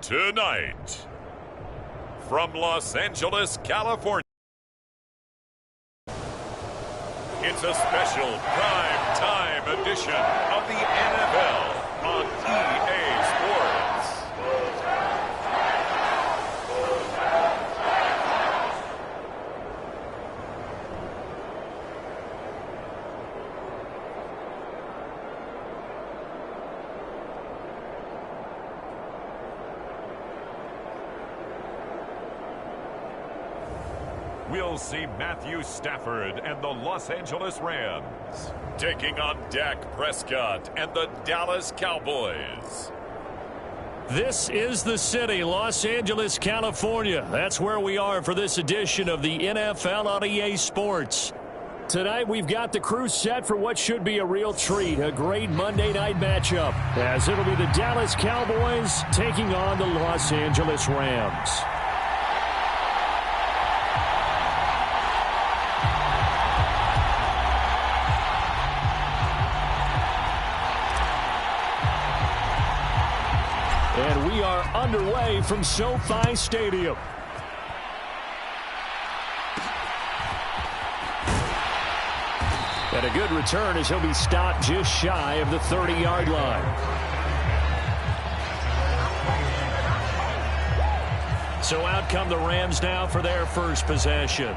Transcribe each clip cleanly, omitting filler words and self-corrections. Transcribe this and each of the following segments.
Tonight, from Los Angeles, California, it's a special prime time edition of the NFL on EA Sports. We'll see Matthew Stafford and the Los Angeles Rams taking on Dak Prescott and the Dallas Cowboys. This is the city, Los Angeles, California. That's where we are for this edition of the NFL on EA Sports. Tonight we've got the crew set for what should be a real treat, a great Monday night matchup, as it'll be the Dallas Cowboys taking on the Los Angeles Rams. And we are underway from SoFi Stadium. And a good return as he'll be stopped just shy of the 30-yard line. So out come the Rams now for their first possession.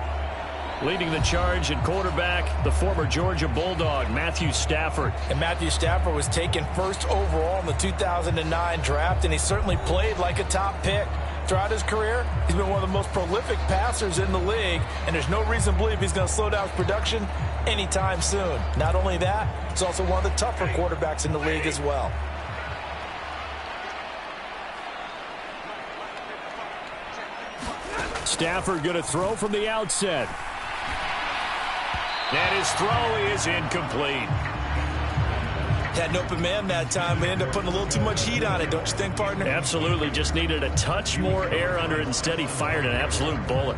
Leading the charge at quarterback, the former Georgia Bulldog, Matthew Stafford. And Matthew Stafford was taken first overall in the 2009 draft, and he certainly played like a top pick. Throughout his career, he's been one of the most prolific passers in the league, and there's no reason to believe he's going to slow down his production anytime soon. Not only that, he's also one of the tougher quarterbacks in the league as well. Stafford going to throw from the outset. And his throw is incomplete. Had an open man that time, but ended up putting a little too much heat on it, don't you think, partner? Absolutely. Just needed a touch more air under it. Instead, he fired an absolute bullet.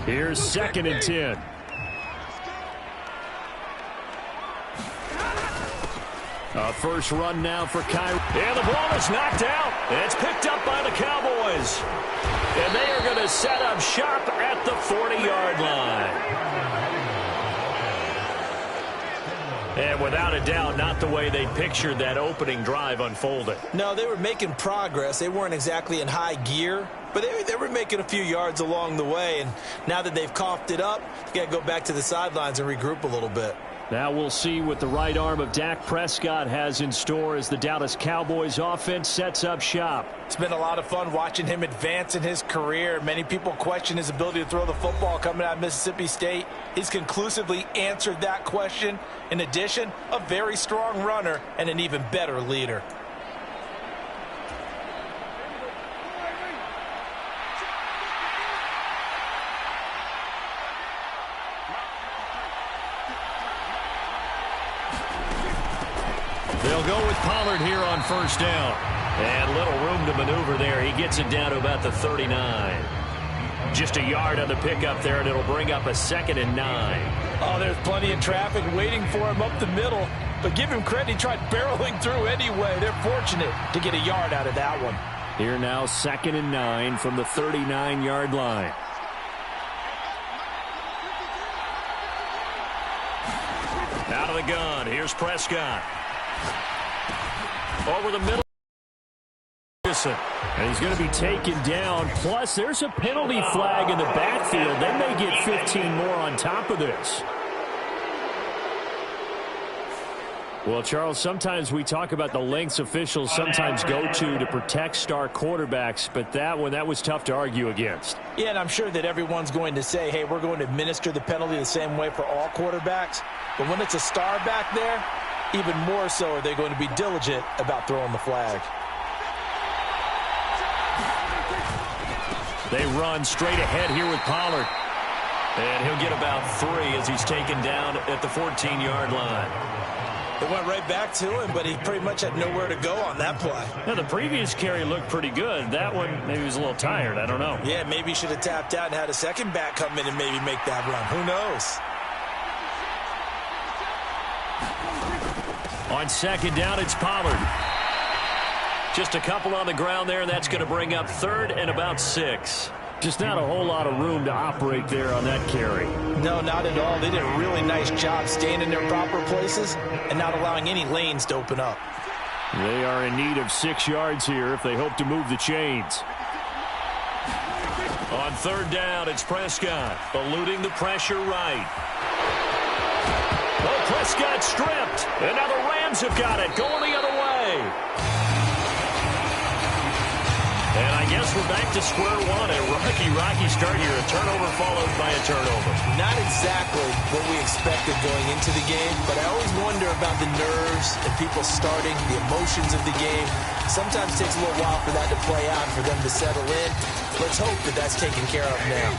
Here's 2nd and 10. A first run now for Kyrie. And the ball is knocked out. It's picked up by the Cowboys. And they are going to set up shop at the 40-yard line. And without a doubt, not the way they pictured that opening drive unfolded. No, they were making progress. They weren't exactly in high gear, but they were making a few yards along the way. And now that they've coughed it up, you got to go back to the sidelines and regroup a little bit. Now we'll see what the right arm of Dak Prescott has in store as the Dallas Cowboys offense sets up shop. It's been a lot of fun watching him advance in his career. Many people question his ability to throw the football coming out of Mississippi State. He's conclusively answered that question. In addition, a very strong runner and an even better leader. They'll go with Pollard here on first down. And little room to maneuver there. He gets it down to about the 39. Just a yard on the pickup there, and it'll bring up a 2nd and 9. Oh, there's plenty of traffic waiting for him up the middle. But give him credit, he tried barreling through anyway. They're fortunate to get a yard out of that one. Here now, 2nd and 9 from the 39-yard line. Out of the gun, here's Prescott. Over the middle. And he's going to be taken down. Plus, there's a penalty flag in the backfield. They may get 15 more on top of this. Well, Charles, sometimes we talk about the lengths officials sometimes go to protect star quarterbacks, but that was tough to argue against. Yeah, and I'm sure that everyone's going to say, hey, we're going to administer the penalty the same way for all quarterbacks. But when it's a star back there, even more so are they going to be diligent about throwing the flag. They run straight ahead here with Pollard. And he'll get about 3 as he's taken down at the 14-yard line. It went right back to him, but he pretty much had nowhere to go on that play. Now, the previous carry looked pretty good. That one, maybe he was a little tired. I don't know. Yeah, maybe he should have tapped out and had a second back come in and maybe make that run. Who knows? On second down, it's Pollard. Just a couple on the ground there, and that's going to bring up third and about 6. Just not a whole lot of room to operate there on that carry. No, not at all. They did a really nice job staying in their proper places and not allowing any lanes to open up. They are in need of 6 yards here if they hope to move the chains. On third down, it's Prescott, eluding the pressure right. Oh, Prescott stripped, and now the Rams have got it, going the other way. And I guess we're back to square one. A rocky start here. A turnover followed by a turnover. Not exactly what we expected going into the game, but I always wonder about the nerves and people starting, the emotions of the game. Sometimes it takes a little while for that to play out, for them to settle in. Let's hope that that's taken care of now.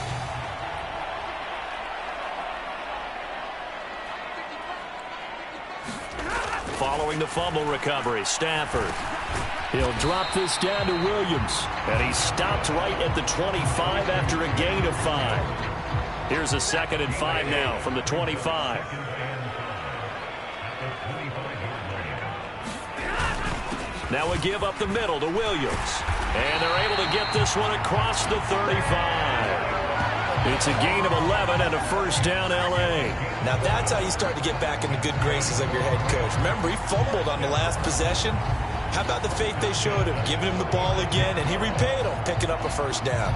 Following the fumble recovery, Stafford. He'll drop this down to Williams. And he stopped right at the 25 after a gain of 5. Here's a 2nd and 5 now from the 25. Now a give up the middle to Williams. And they're able to get this one across the 35. It's a gain of 11 and a first down, L.A. Now that's how you start to get back in the good graces of your head coach. Remember, he fumbled on the last possession. How about the faith they showed him, giving him the ball again, and he repaid them, picking up a first down.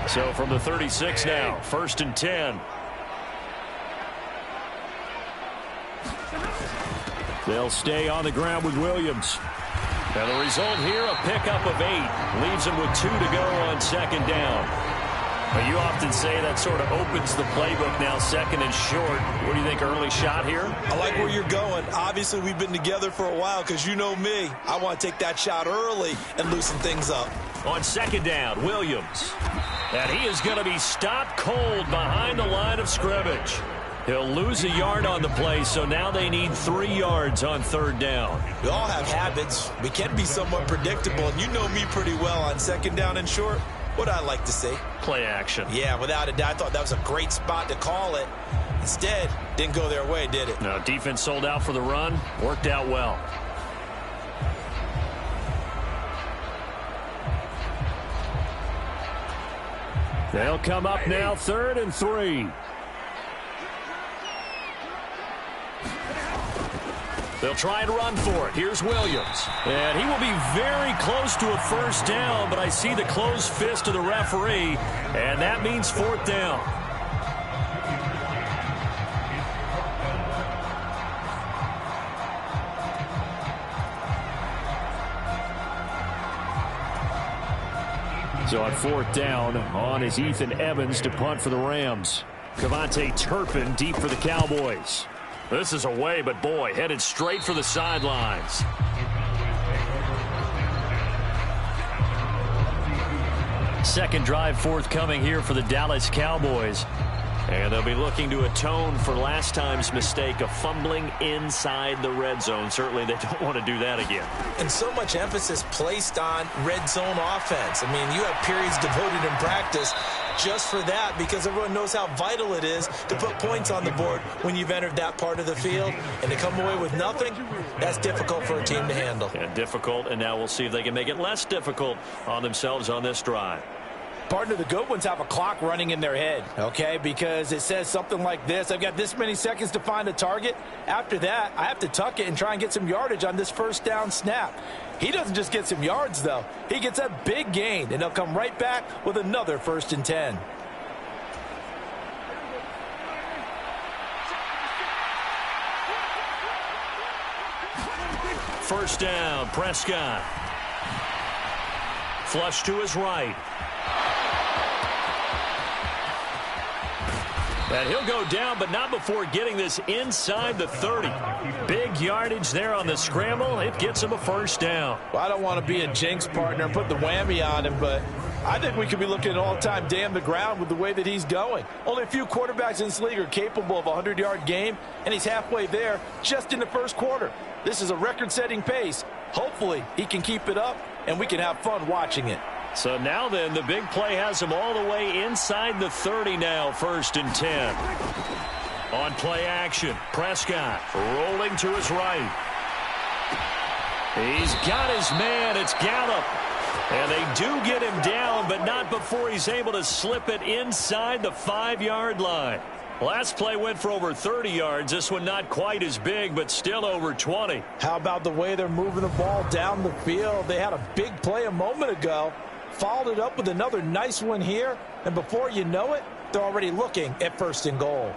So from the 36 now, 1st and 10. They'll stay on the ground with Williams. And the result here, a pickup of 8. Leaves them with 2 to go on 2nd down. But you often say that sort of opens the playbook now, 2nd and short. What do you think, early shot here? I like where you're going. Obviously, we've been together for a while because you know me. I want to take that shot early and loosen things up. On 2nd down, Williams. And he is going to be stopped cold behind the line of scrimmage. He'll lose a yard on the play, so now they need 3 yards on 3rd down. We all have habits. We can be somewhat predictable, and you know me pretty well on 2nd down and short. What I like to see. Play action. Yeah, without a doubt. I thought that was a great spot to call it. Instead, didn't go their way, did it? No, defense sold out for the run. Worked out well. They'll come up now, 3rd and 3. They'll try and run for it. Here's Williams. And he will be very close to a first down, but I see the closed fist of the referee, and that means 4th down. So on 4th down, on is Ethan Evans to punt for the Rams. Cavante Turpin deep for the Cowboys. This is away, but boy, headed straight for the sidelines. Second drive forthcoming here for the Dallas Cowboys. And they'll be looking to atone for last time's mistake of fumbling inside the red zone. Certainly they don't want to do that again. And so much emphasis placed on red zone offense. I mean, you have periods devoted in practice just for that because everyone knows how vital it is to put points on the board when you've entered that part of the field. And to come away with nothing, that's difficult for a team to handle. Yeah, difficult, and now we'll see if they can make it less difficult on themselves on this drive. Partner, the good ones have a clock running in their head, okay, because it says something like this. I've got this many seconds to find a target. After that, I have to tuck it and try and get some yardage on this first down snap. He doesn't just get some yards, though. He gets a big gain, and they'll come right back with another 1st and 10. First down, Prescott. Flush to his right. And he'll go down, but not before getting this inside the 30. Big yardage there on the scramble. It gets him a first down. Well, I don't want to be a jinx partner and put the whammy on him, but I think we could be looking at all-time damn the ground with the way that he's going. Only a few quarterbacks in this league are capable of a 100-yard game, and he's halfway there just in the first quarter. This is a record-setting pace. Hopefully, he can keep it up, and we can have fun watching it. So now then, the big play has him all the way inside the 30 now, 1st and 10. On play action, Prescott rolling to his right. He's got his man. It's Gallup. And they do get him down, but not before he's able to slip it inside the 5-yard line. Last play went for over 30 yards. This one not quite as big, but still over 20. How about the way they're moving the ball down the field? They had a big play a moment ago, followed it up with another nice one here, and before you know it, they're already looking at 1st and goal.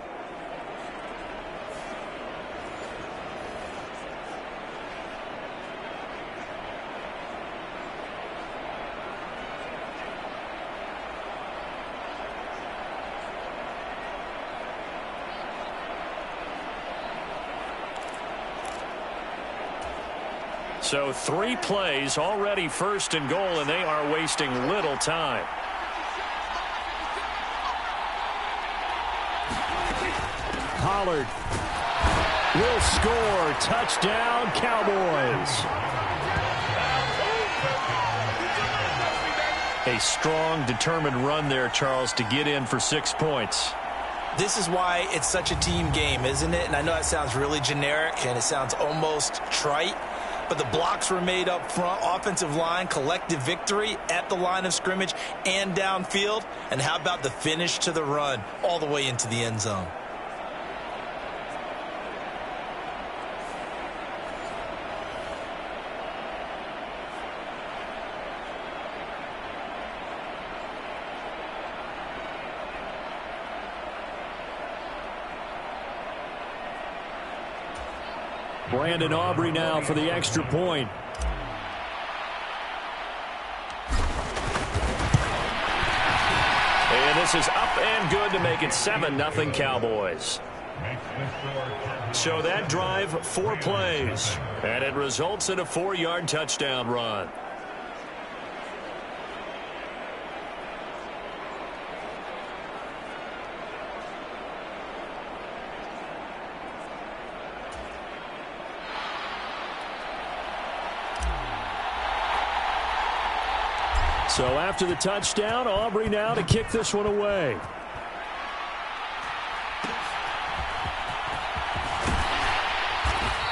So 3 plays, already 1st and goal, and they are wasting little time. Pollard will score. Touchdown, Cowboys. A strong, determined run there, Charles, to get in for 6 points. This is why it's such a team game, isn't it? And I know that sounds really generic, and it sounds almost trite. But the blocks were made up front, offensive line, collective victory at the line of scrimmage and downfield. And how about the finish to the run all the way into the end zone? Brandon Aubrey now for the extra point. And this is up and good to make it 7-0 Cowboys. So that drive, 4 plays, and it results in a 4-yard touchdown run. So after the touchdown, Aubrey now to kick this one away.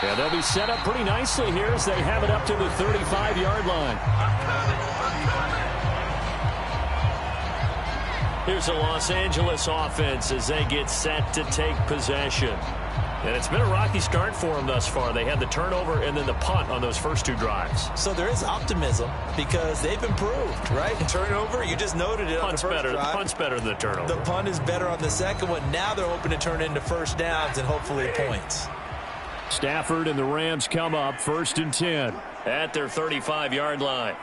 Yeah, they'll be set up pretty nicely here as they have it up to the 35-yard line. Here's the Los Angeles offense as they get set to take possession. And it's been a rocky start for them thus far. They had the turnover and then the punt on those first 2 drives. So there is optimism because they've improved, right? Turnover, you just noted it on the first drive. The punt's better than the turnover. The punt is better on the second one. Now they're hoping to turn into first downs and hopefully points. Stafford and the Rams come up 1st and 10 at their 35-yard line.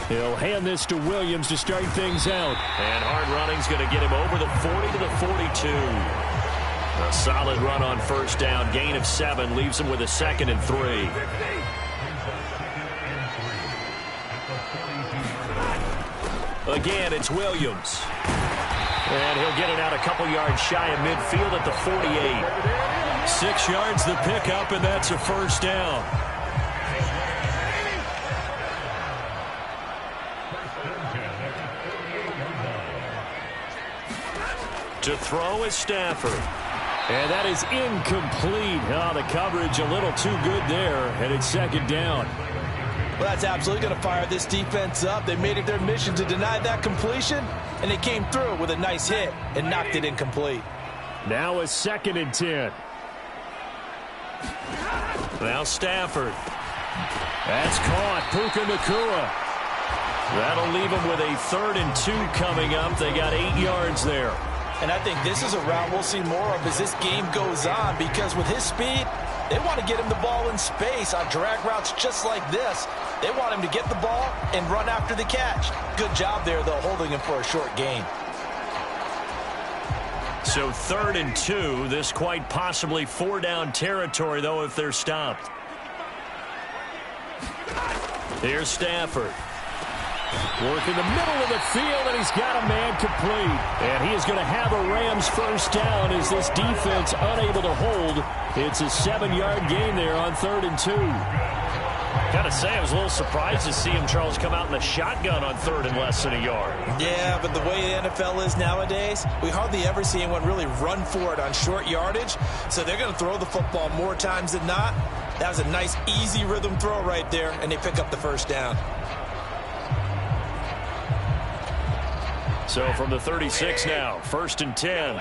He'll hand this to Williams to start things out. And hard running's going to get him over the 40 to the 42. A solid run on 1st down. Gain of 7 leaves him with a 2nd and 3. Again, it's Williams. And he'll get it out a couple yards shy of midfield at the 48. 6 yards the pickup, and that's a 1st down. To throw is Stafford. And that is incomplete. Oh, the coverage a little too good there, and it's 2nd down. Well, that's absolutely going to fire this defense up. They made it their mission to deny that completion, and they came through with a nice hit and knocked it incomplete. Now a 2nd and 10. Now Stafford. That's caught. Puka Nacua. That'll leave them with a 3rd and 2 coming up. They got 8 yards there. And I think this is a route we'll see more of as this game goes on, because with his speed, they want to get him the ball in space on drag routes just like this. They want him to get the ball and run after the catch. Good job there, though, holding him for a short gain. So 3rd and 2. This quite possibly 4-down territory, though, if they're stopped. Here's Stafford. Work in the middle of the field, and he's got a man complete. And he is going to have a Rams 1st down as this defense unable to hold. It's a 7-yard gain there on 3rd and 2. Gotta say, I was a little surprised to see him, Charles, come out in the shotgun on 3rd and less than a yard. Yeah, but the way the NFL is nowadays, we hardly ever see anyone really run for it on short yardage. So they're going to throw the football more times than not. That was a nice, easy rhythm throw right there, and they pick up the first down. So from the 36 now, 1st and 10.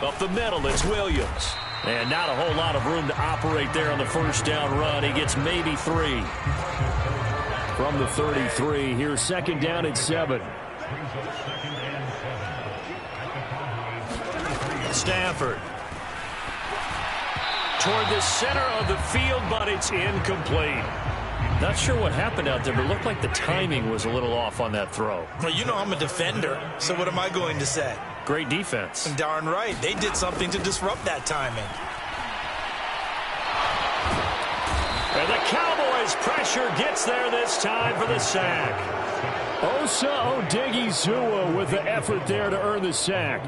Up the middle, it's Williams. And not a whole lot of room to operate there on the first down run. He gets maybe 3. From the 33, here's 2nd down and 7. Stafford. Toward the center of the field, but it's incomplete. Not sure what happened out there, but it looked like the timing was a little off on that throw. Well, you know I'm a defender, so what am I going to say? Great defense. Darn right. They did something to disrupt that timing. And the Cowboys' pressure gets there this time for the sack. Osa Odighizuwa with the effort there to earn the sack.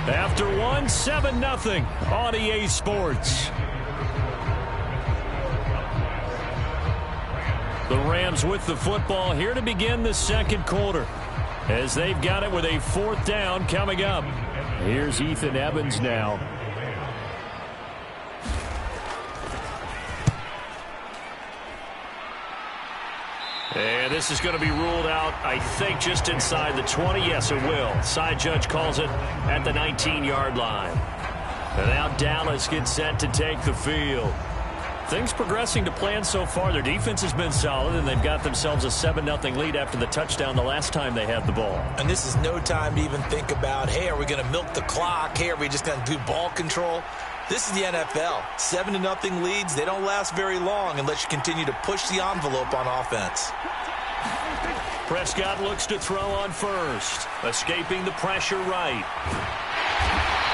After 7-0 on EA Sports. The Rams with the football here to begin the 2nd quarter, as they've got it with a 4th down coming up. Here's Ethan Evans now. And this is going to be ruled out, I think, just inside the 20. Yes, it will. Side judge calls it at the 19-yard line. And now Dallas gets set to take the field. Things progressing to plan so far. Their defense has been solid, and they've got themselves a 7-0 lead after the touchdown the last time they had the ball. And this is no time to even think about, hey, are we going to milk the clock? Hey, are we just going to do ball control? This is the NFL. 7-0 leads, they don't last very long unless you continue to push the envelope on offense. Prescott looks to throw on first, escaping the pressure right.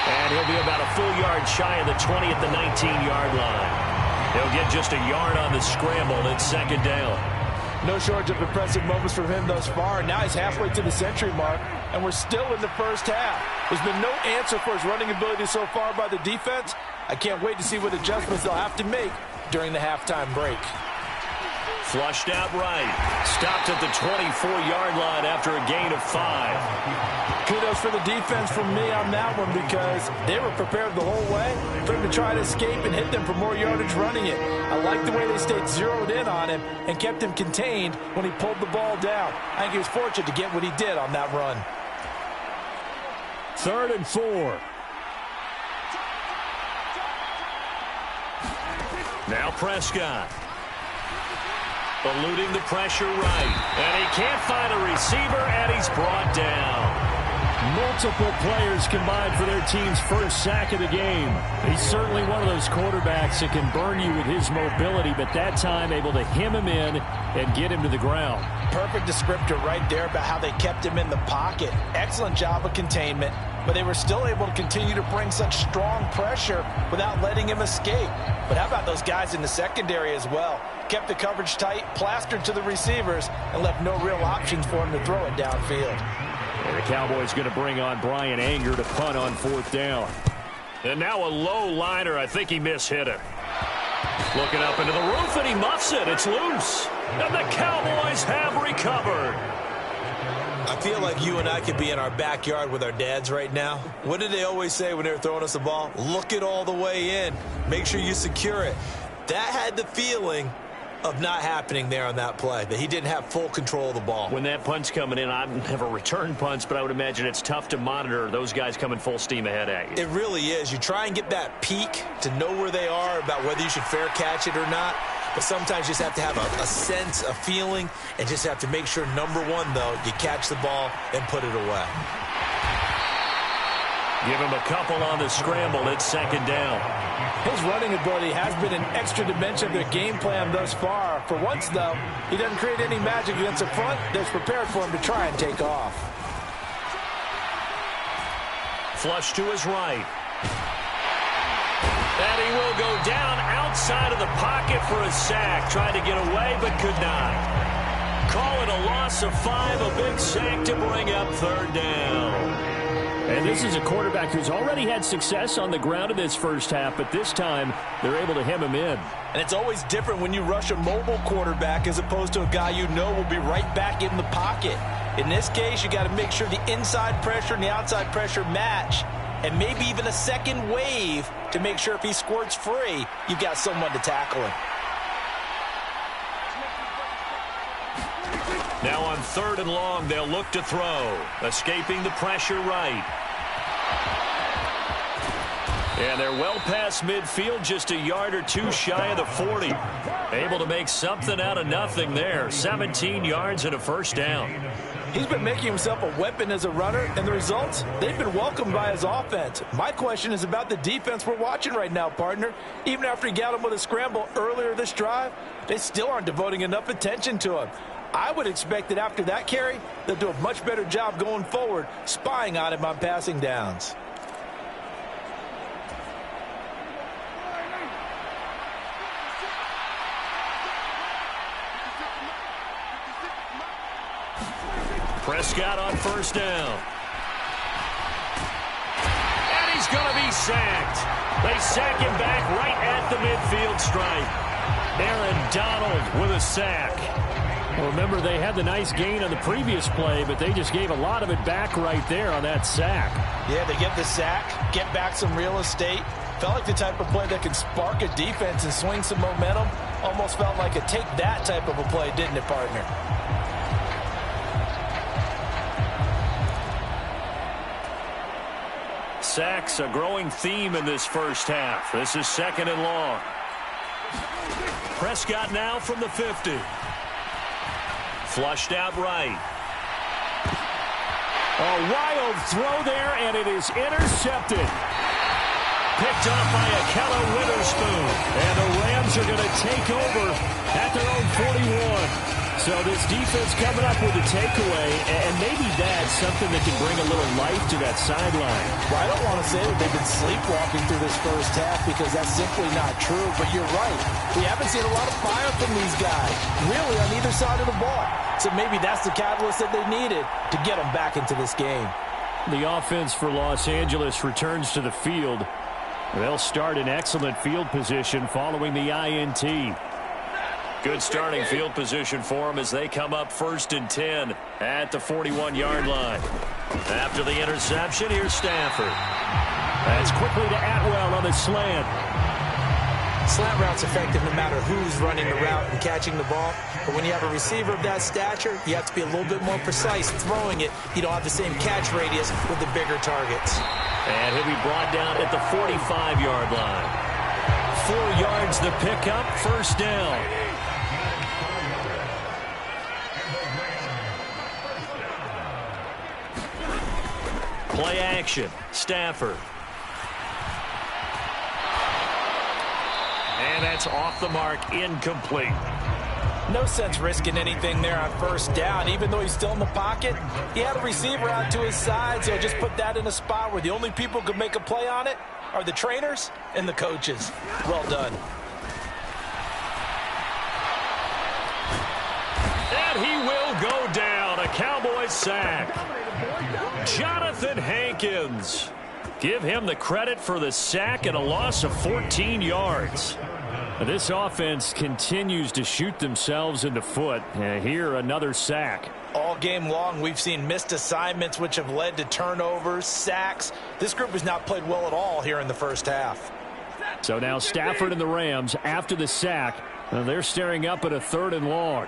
And he'll be about a full yard shy of the 20 at the 19-yard line. He'll get just a yard on the scramble. It's 2nd down. No shortage of impressive moments from him thus far. Now he's halfway to the century mark, and we're still in the first half. There's been no answer for his running ability so far by the defense. I can't wait to see what adjustments they'll have to make during the halftime break. Flushed out right. Stopped at the 24-yard line after a gain of 5. Kudos for the defense from me on that one, because they were prepared the whole way for him to try to escape and hit them for more yardage running it. I like the way they stayed zeroed in on him and kept him contained when he pulled the ball down. I think he was fortunate to get what he did on that run. 3rd and 4. Now Prescott. Eluding the pressure right. And he can't find a receiver, and he's brought down. Multiple players combined for their team's first sack of the game. He's certainly one of those quarterbacks that can burn you with his mobility, but that time able to hem him in and get him to the ground. Perfect descriptor right there about how they kept him in the pocket. Excellent job of containment, but they were still able to continue to bring such strong pressure without letting him escape. But how about those guys in the secondary as well? Kept the coverage tight, plastered to the receivers, and left no real options for him to throw it downfield. And the Cowboys going to bring on Brian Anger to punt on 4th down. And now a low liner. I think he mishit it. Looking up into the roof, and he muffs it. It's loose. And the Cowboys have recovered. I feel like you and I could be in our backyard with our dads right now. What did they always say when they were throwing us the ball? Look it all the way in. Make sure you secure it. That had the feeling of not happening there on that play, that he didn't have full control of the ball. When that punt's coming in, I've never returned punts, but I would imagine it's tough to monitor those guys coming full steam ahead at you. It really is. You try and get that peek to know where they are, about whether you should fair catch it or not. But sometimes you just have to have a sense, a feeling, and just have to make sure, number one, though, you catch the ball and put it away. Give him a couple on the scramble. It's 2nd down. His running ability has been an extra dimension of their game plan thus far. For once, though, he doesn't create any magic against the front that's prepared for him to try and take off. Flush to his right. And he will go down outside of the pocket for a sack. Tried to get away, but could not. call it a loss of 5, a big sack to bring up third down. And this is a quarterback who's already had success on the ground in this first half, but this time they're able to hem him in. And it's always different when you rush a mobile quarterback as opposed to a guy you know will be right back in the pocket. In this case, you got to make sure the inside pressure and the outside pressure match, and maybe even a second wave to make sure if he squirts free, you've got someone to tackle him. Now on 3rd and long, they'll look to throw. Escaping the pressure right. And they're well past midfield, just a yard or two shy of the 40. Able to make something out of nothing there. 17 yards and a first down. He's been making himself a weapon as a runner, and the results, they've been welcomed by his offense. My question is about the defense we're watching right now, partner. Even after he got him with a scramble earlier this drive, they still aren't devoting enough attention to him. I would expect that after that carry, they'll do a much better job going forward, spying on him on passing downs. Prescott on first down. And he's going to be sacked. They sack him back right at the midfield stripe. Aaron Donald with a sack. Well, remember, they had the nice gain on the previous play, but they just gave a lot of it back right there on that sack. Yeah, they get the sack, get back some real estate. Felt like the type of play that can spark a defense and swing some momentum. Almost felt like a take that type of a play, didn't it, partner? Sacks, a growing theme in this first half. This is 2nd and long. Prescott now from the 50. Flushed out right. A wild throw there, and it is intercepted. Picked off by Akella Witherspoon. And the Rams are going to take over at their own 41. So this defense coming up with a takeaway, and maybe that's something that can bring a little life to that sideline. Well, I don't want to say that they've been sleepwalking through this first half because that's simply not true, but you're right. We haven't seen a lot of fire from these guys, really on either side of the ball. So maybe that's the catalyst that they needed to get them back into this game. The offense for Los Angeles returns to the field. They'll start in excellent field position following the INT. Good starting field position for them as they come up 1st and 10 at the 41-yard line. After the interception, here's Stafford. That's quickly to Atwell on the slant. Slant route's effective no matter who's running the route and catching the ball. But when you have a receiver of that stature, you have to be a little bit more precise throwing it. You don't have the same catch radius with the bigger targets. And he'll be brought down at the 45-yard line. 4 yards the pickup, first down. Play action, Stafford. And that's off the mark, incomplete. No sense risking anything there on first down. Even though he's still in the pocket, he had a receiver out to his side, so just put that in a spot where the only people who could make a play on it are the trainers and the coaches. Well done. And he will go down, a Cowboys sack. Jonathan Hankins. Give him the credit for the sack and a loss of 14 yards. This offense continues to shoot themselves in the foot. Here, another sack. All game long, we've seen missed assignments which have led to turnovers, sacks. This group has not played well at all here in the first half. So now Stafford and the Rams, after the sack, they're staring up at a 3rd and long.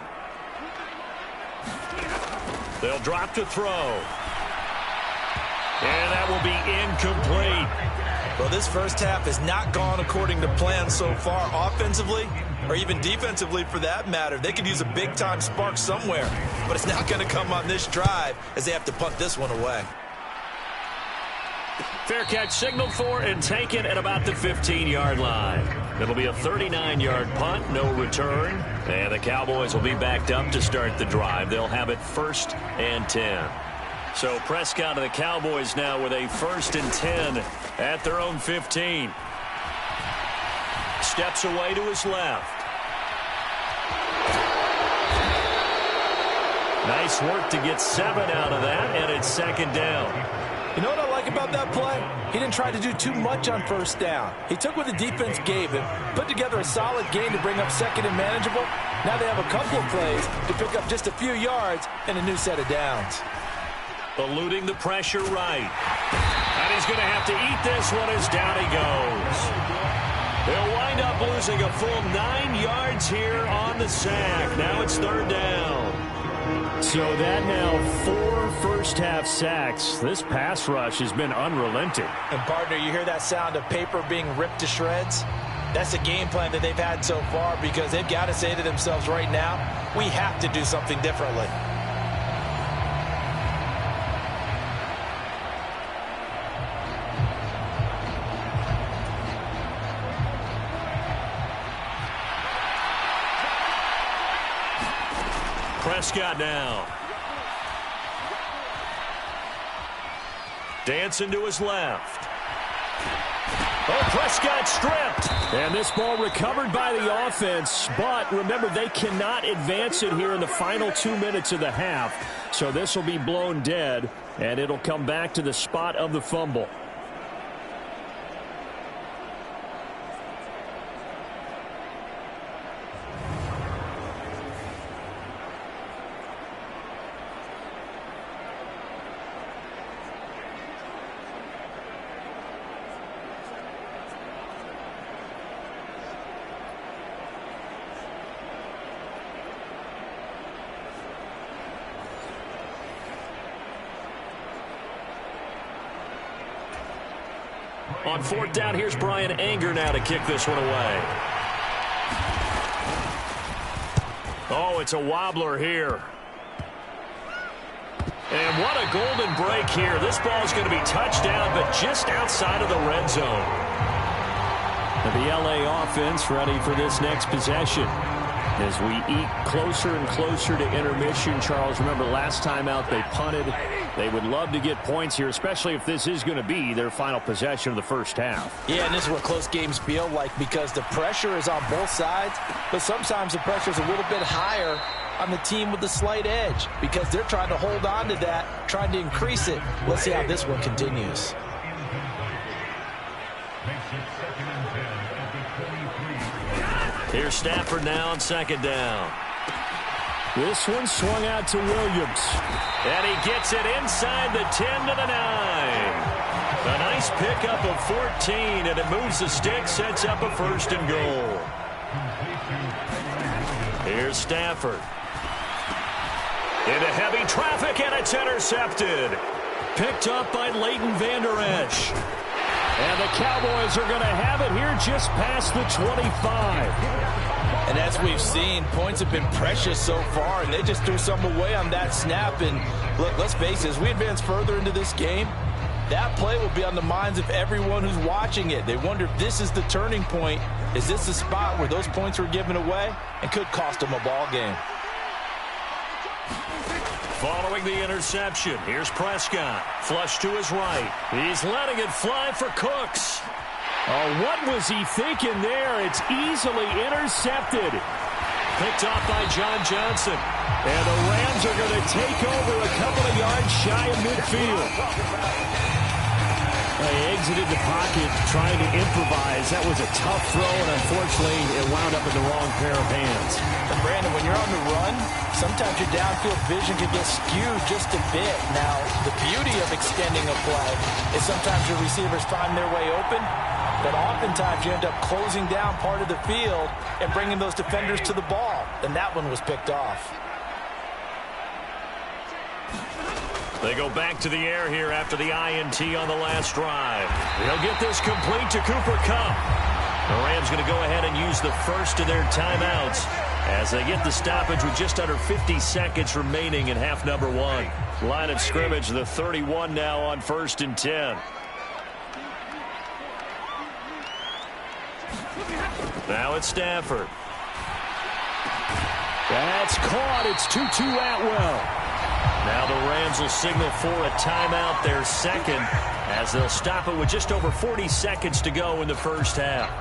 They'll drop to throw. And that will be incomplete. Well, this first half has not gone according to plan so far offensively or even defensively for that matter. They could use a big-time spark somewhere, but it's not going to come on this drive as they have to punt this one away. Fair catch signaled for and taken at about the 15-yard line. It'll be a 39-yard punt, no return. And the Cowboys will be backed up to start the drive. They'll have it 1st and 10. So Prescott and the Cowboys now with a 1st and 10 at their own 15. Steps away to his left. Nice work to get 7 out of that, and it's second down. You know what I like about that play? He didn't try to do too much on first down. He took what the defense gave him, put together a solid game to bring up second and manageable. Now they have a couple of plays to pick up just a few yards and a new set of downs. Eluding the pressure right. And he's going to have to eat this one as down he goes. They'll wind up losing a full 9 yards here on the sack. Now it's third down. So that now 4 first-half sacks. This pass rush has been unrelenting. And, partner, you hear that sound of paper being ripped to shreds? That's a game plan that they've had so far because they've got to say to themselves right now, we have to do something differently. Prescott now. Dancing to his left. Oh, Prescott stripped. And this ball recovered by the offense. But remember, they cannot advance it here in the final 2 minutes of the half. So this will be blown dead, and it'll come back to the spot of the fumble. On fourth down, here's Brian Anger now to kick this one away. Oh, it's a wobbler here. And what a golden break here. This ball is going to be touchdown, but just outside of the red zone. And the LA offense ready for this next possession. As we eat closer and closer to intermission, Charles, remember last time out they punted. They would love to get points here, especially if this is going to be their final possession of the first half. Yeah, and this is what close games feel like because the pressure is on both sides, but sometimes the pressure is a little bit higher on the team with the slight edge because they're trying to hold on to that, trying to increase it. Let's see how this one continues. Here's Stafford now on second down. This one swung out to Williams. And he gets it inside the 10 to the 9. A nice pickup of 14, and it moves the stick, sets up a first and goal. Here's Stafford. Into heavy traffic, and it's intercepted. Picked up by Leighton Vander Esch. And the Cowboys are going to have it here just past the 25. And as we've seen, points have been precious so far, and they just threw some away on that snap. And look, let's face it, as we advance further into this game, that play will be on the minds of everyone who's watching it. They wonder if this is the turning point. Is this the spot where those points were given away and could cost them a ball game? Following the interception, here's Prescott. Flush to his right. He's letting it fly for Cooks. Oh, what was he thinking there? It's easily intercepted. Picked off by John Johnson. And the Rams are going to take over a couple of yards shy of midfield. They exited the pocket trying to improvise. That was a tough throw, and unfortunately, it wound up in the wrong pair of hands. And Brandon, when you're on the run, sometimes your downfield vision can get skewed just a bit. Now, the beauty of extending a play is sometimes your receivers find their way open, but oftentimes you end up closing down part of the field and bringing those defenders to the ball. And that one was picked off. They go back to the air here after the INT on the last drive. They'll get this complete to Cooper Kupp. The Rams going to go ahead and use the first of their timeouts as they get the stoppage with just under 50 seconds remaining in half number one. Line of scrimmage, the 31 now on 1st and 10. Now it's Stafford. That's caught. It's 2-2 Atwell. Now the Rams will signal for a timeout, their second, as they'll stop it with just over 40 seconds to go in the first half.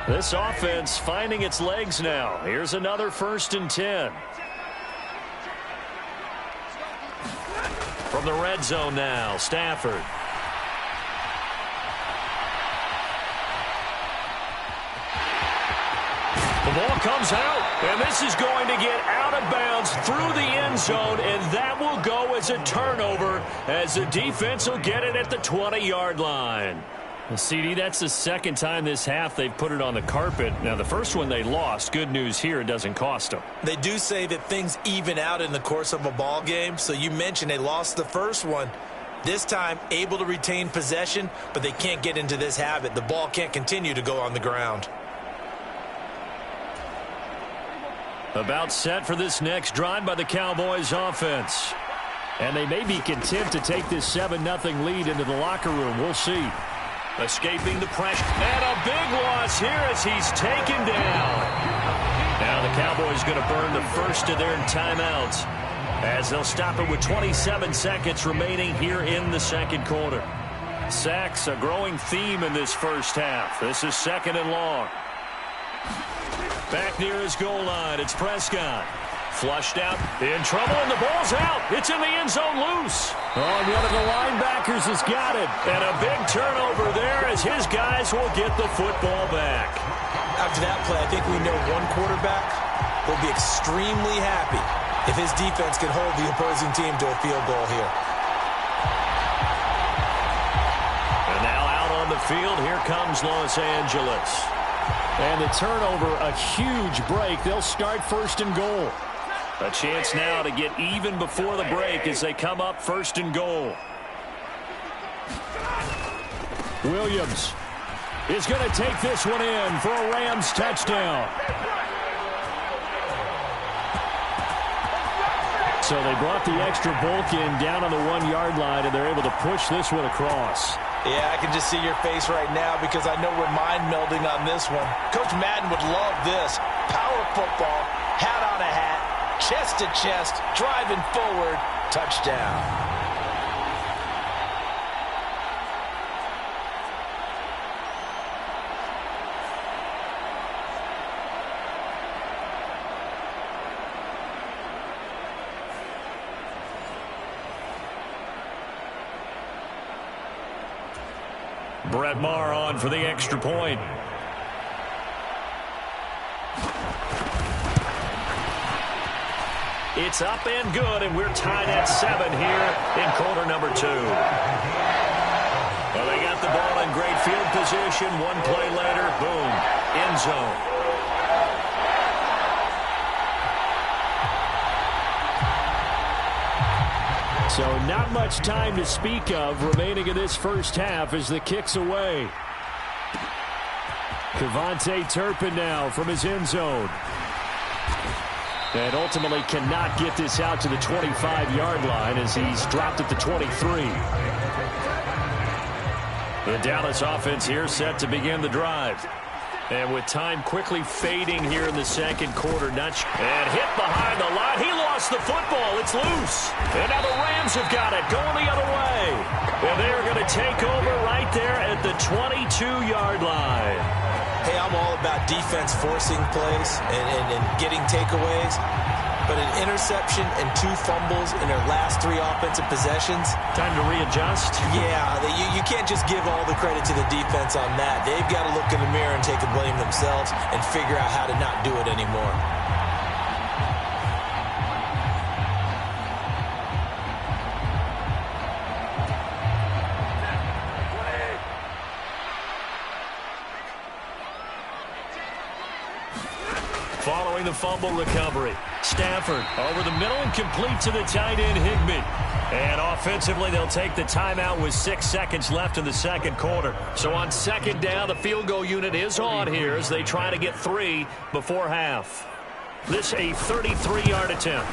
This offense finding its legs now. Here's another 1st and 10. From the red zone now, Stafford. The ball comes out, and this is going to get out of bounds through the end zone, and that will go as a turnover as the defense will get it at the 20-yard line. Well, CD, that's the second time this half they've put it on the carpet. Now, the first one they lost. Good news here, it doesn't cost them. They do say that things even out in the course of a ball game, so you mentioned they lost the first one. This time, able to retain possession, but they can't get into this habit. The ball can't continue to go on the ground. About set for this next drive by the Cowboys offense. And they may be content to take this 7-0 lead into the locker room. We'll see. Escaping the pressure. And a big loss here as he's taken down. Now the Cowboys going to burn the first of their timeouts as they'll stop it with 27 seconds remaining here in the second quarter. Sacks, a growing theme in this first half. This is 2nd and long. Back near his goal line, it's Prescott. Flushed out, in trouble, and the ball's out. It's in the end zone loose. Oh, and one of the linebackers has got it. And a big turnover there as his guys will get the football back. After that play, I think we know one quarterback will be extremely happy if his defense can hold the opposing team to a field goal here. And now out on the field, here comes Los Angeles. And the turnover, a huge break. They'll start 1st and goal. A chance now to get even before the break as they come up 1st and goal. Williams is going to take this one in for a Rams touchdown. So they brought the extra bulk in down on the 1-yard line, and they're able to push this one across. Yeah, I can just see your face right now because I know we're mind melding on this one. Coach Madden would love this. Power football, hat on a hat, chest to chest, driving forward, touchdown. Brett Maher on for the extra point. It's up and good, and we're tied at 7 here in quarter number 2. Well, they got the ball in great field position. One play later, boom, end zone. So not much time to speak of remaining in this first half as the kick's away. Kevontae Turpin now from his end zone. And ultimately cannot get this out to the 25-yard line as he's dropped at the 23. The Dallas offense here set to begin the drive. And with time quickly fading here in the second quarter, and hit behind the line. He lost the football. It's loose. And now the Rams have got it going the other way. And they're going to take over right there at the 22-yard line. Hey, I'm all about defense forcing plays and getting takeaways. But an interception and 2 fumbles in their last 3 offensive possessions. Time to readjust? Yeah, you can't just give all the credit to the defense on that. They've got to look in the mirror and take the blame themselves and figure out how to not do it anymore. Following the fumble recovery, Stafford over the middle and complete to the tight end Higbee. And offensively, they'll take the timeout with 6 seconds left in the second quarter. So on 2nd down, the field goal unit is on here as they try to get 3 before half. This a 33-yard attempt.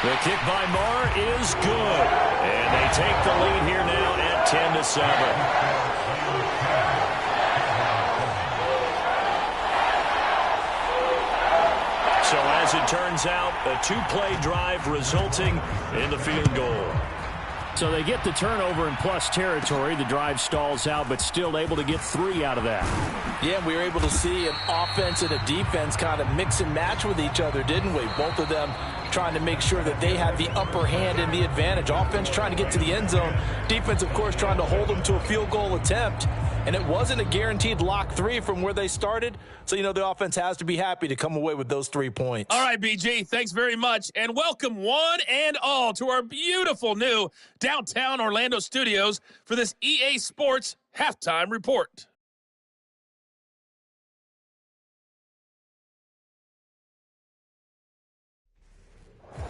The kick by Maher is good. And they take the lead here now at 10-7. So as it turns out, a 2-play drive resulting in the field goal. So they get the turnover in plus territory. The drive stalls out, but still able to get 3 out of that. Yeah, we were able to see an offense and a defense kind of mix and match with each other, didn't we? Both of them trying to make sure that they have the upper hand and the advantage. Offense trying to get to the end zone. Defense, of course, trying to hold them to a field goal attempt. And it wasn't a guaranteed lock 3 from where they started. So, the offense has to be happy to come away with those 3 points. All right, BG, thanks very much. And welcome one and all to our beautiful new downtown Orlando studios for this EA Sports Halftime Report.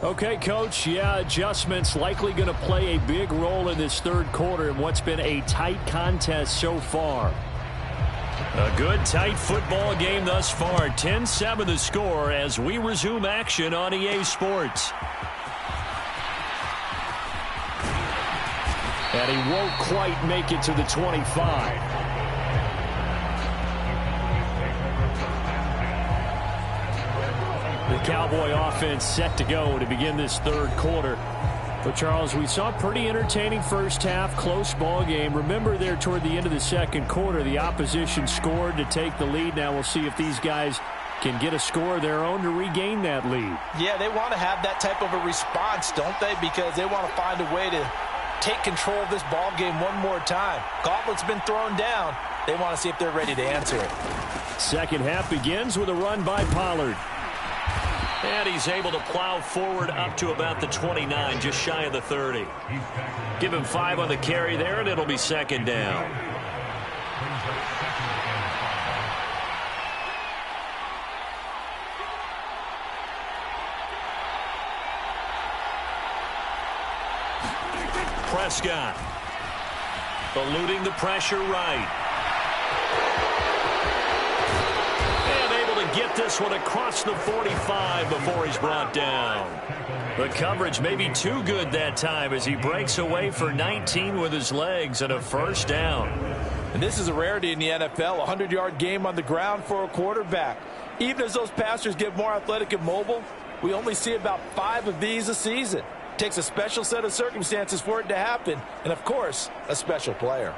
Okay, Coach, adjustments likely going to play a big role in this third quarter in what's been a tight contest so far. A good, tight football game thus far. 10-7 the score as we resume action on EA Sports. And he won't quite make it to the 25. The Cowboy offense set to go to begin this third quarter. But, Charles, we saw a pretty entertaining first half, close ball game. Remember there toward the end of the second quarter, the opposition scored to take the lead. Now we'll see if these guys can get a score of their own to regain that lead. Yeah, they want to have that type of a response, don't they? Because they want to find a way to take control of this ball game one more time. Gauntlet's been thrown down. They want to see if they're ready to answer it. Second half begins with a run by Pollard. And he's able to plow forward up to about the 29, just shy of the 30. Give him 5 on the carry there, and it'll be second down. Prescott eluding the pressure right. Get this one across the 45 before he's brought down. The coverage may be too good that time as he breaks away for 19 with his legs and a first down. And this is a rarity in the NFL, a 100-yard game on the ground for a quarterback. Even as those passers get more athletic and mobile, we only see about 5 of these a season. It takes a special set of circumstances for it to happen, and of course, a special player.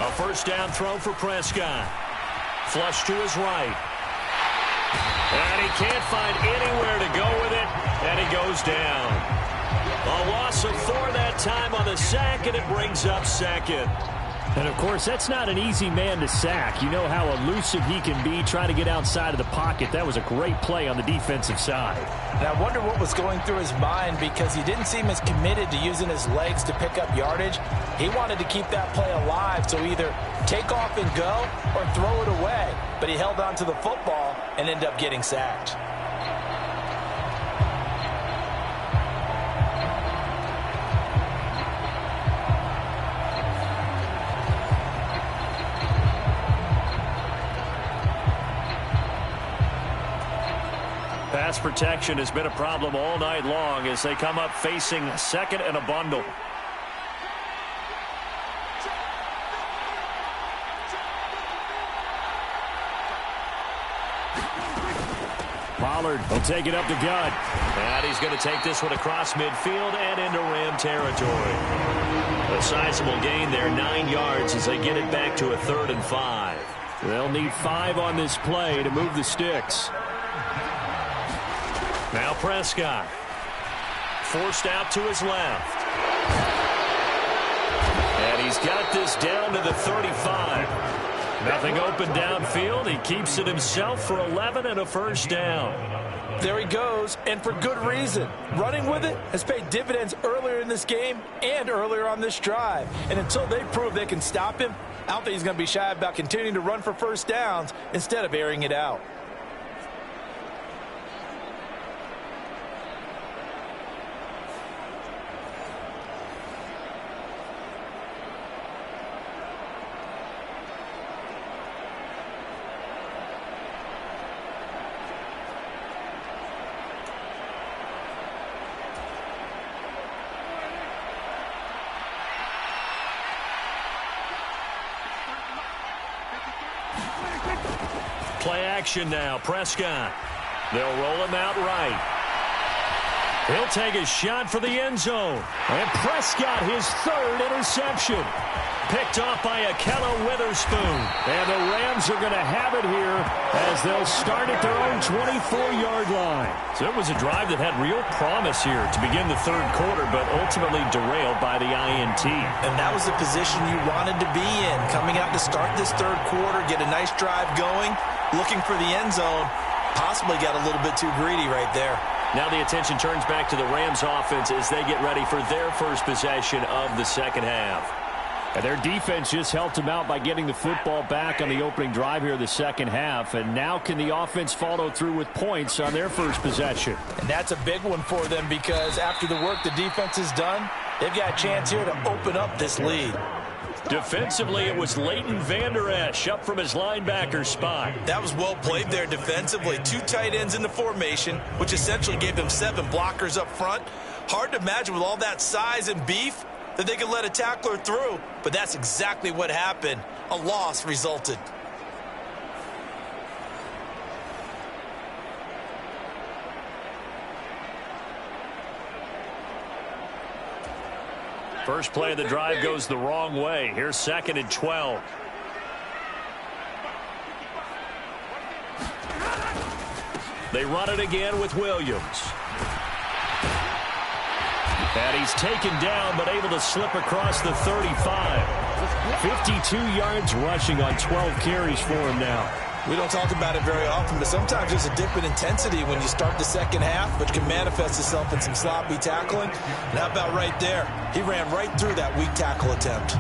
A first down throw for Prescott. Flush to his right. And he can't find anywhere to go with it, and he goes down. A loss of 4 that time on the sack, and it brings up second. And, of course, that's not an easy man to sack. You know how elusive he can be trying to get outside of the pocket. That was a great play on the defensive side. And I wonder what was going through his mind because he didn't seem as committed to using his legs to pick up yardage. He wanted to keep that play alive, so either take off and go or throw it away. But he held on to the football and ended up getting sacked. Pass protection has been a problem all night long as they come up facing second and a bundle. Pollard will take it up the gut. And he's going to take this one across midfield and into Ram territory. A sizable gain there, 9 yards as they get it back to a 3rd and 5. They'll need 5 on this play to move the sticks. Now Prescott. Forced out to his left. And he's got this down to the 35. Nothing open downfield. He keeps it himself for 11 and a first down. There he goes, and for good reason. Running with it has paid dividends earlier in this game and earlier on this drive. And until they prove they can stop him, I don't think he's going to be shy about continuing to run for first downs instead of airing it out. Play action now. Prescott They'll roll him out right. He'll take a shot for the end zone. And Prescott, his third interception. Picked off by Akello Witherspoon. And the Rams are going to have it here as they'll start at their own 24-yard line. So it was a drive that had real promise here to begin the third quarter, but ultimately derailed by the INT. And that was the position you wanted to be in. Coming out to start this third quarter, get a nice drive going, looking for the end zone. Possibly got a little bit too greedy right there. Now the attention turns back to the Rams offense as they get ready for their first possession of the second half. And their defense just helped them out by getting the football back on the opening drive here in the second half. And now can the offense follow through with points on their first possession? And that's a big one for them because after the work the defense has done, they've got a chance here to open up this lead. Defensively, it was Leighton Vander Esch up from his linebacker spot. That was well played there defensively. 2 tight ends in the formation, which essentially gave them 7 blockers up front. Hard to imagine with all that size and beef that they could let a tackler through, but that's exactly what happened. A loss resulted. First play of the drive goes the wrong way. Here's 2nd and 12. They run it again with Williams. And he's taken down, but able to slip across the 35. 52 yards rushing on 12 carries for him now. We don't talk about it very often, but sometimes there's a dip in intensity when you start the second half, which can manifest itself in some sloppy tackling. And how about right there? He ran right through that weak tackle attempt.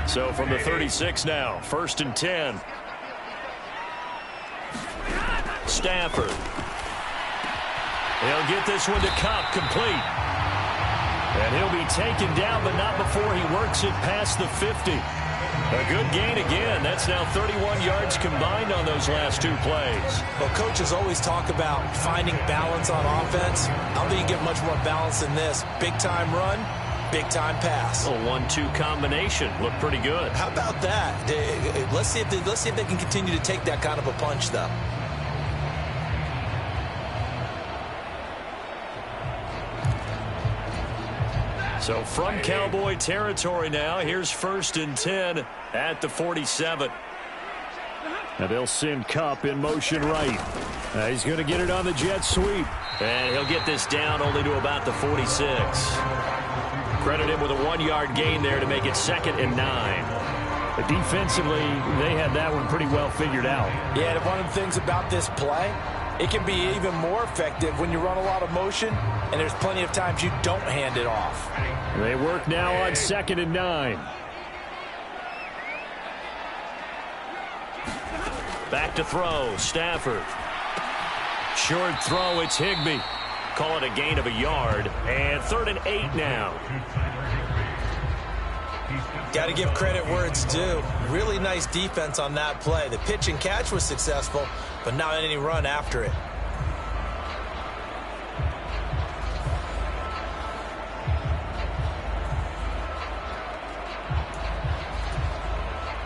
So from the 36 now, 1st and 10. Stafford. He'll get this one to Cup, complete. And he'll be taken down, but not before he works it past the 50. A good gain again. That's now 31 yards combined on those last 2 plays. Well, coaches always talk about finding balance on offense. I don't think you get much more balance than this. Big-time run. Big-time pass. A 1-2 combination. Looked pretty good. How about that? Let's see if they can continue to take that kind of a punch, though. So from Cowboy territory now, here's 1st and 10 at the 47. Now they'll send Cup in motion right. He's going to get it on the jet sweep. And he'll get this down only to about the 46. Credit him with a 1-yard gain there to make it 2nd and 9. But defensively, they had that one pretty well figured out. Yeah, and one of the things about this play, it can be even more effective when you run a lot of motion, and there's plenty of times you don't hand it off. They work now on 2nd and 9. Back to throw, Stafford. Short throw, it's Higbee. Call it a gain of a yard, and 3rd and 8 now. Got to give credit where it's due. Really nice defense on that play. The pitch and catch was successful, but not any run after it.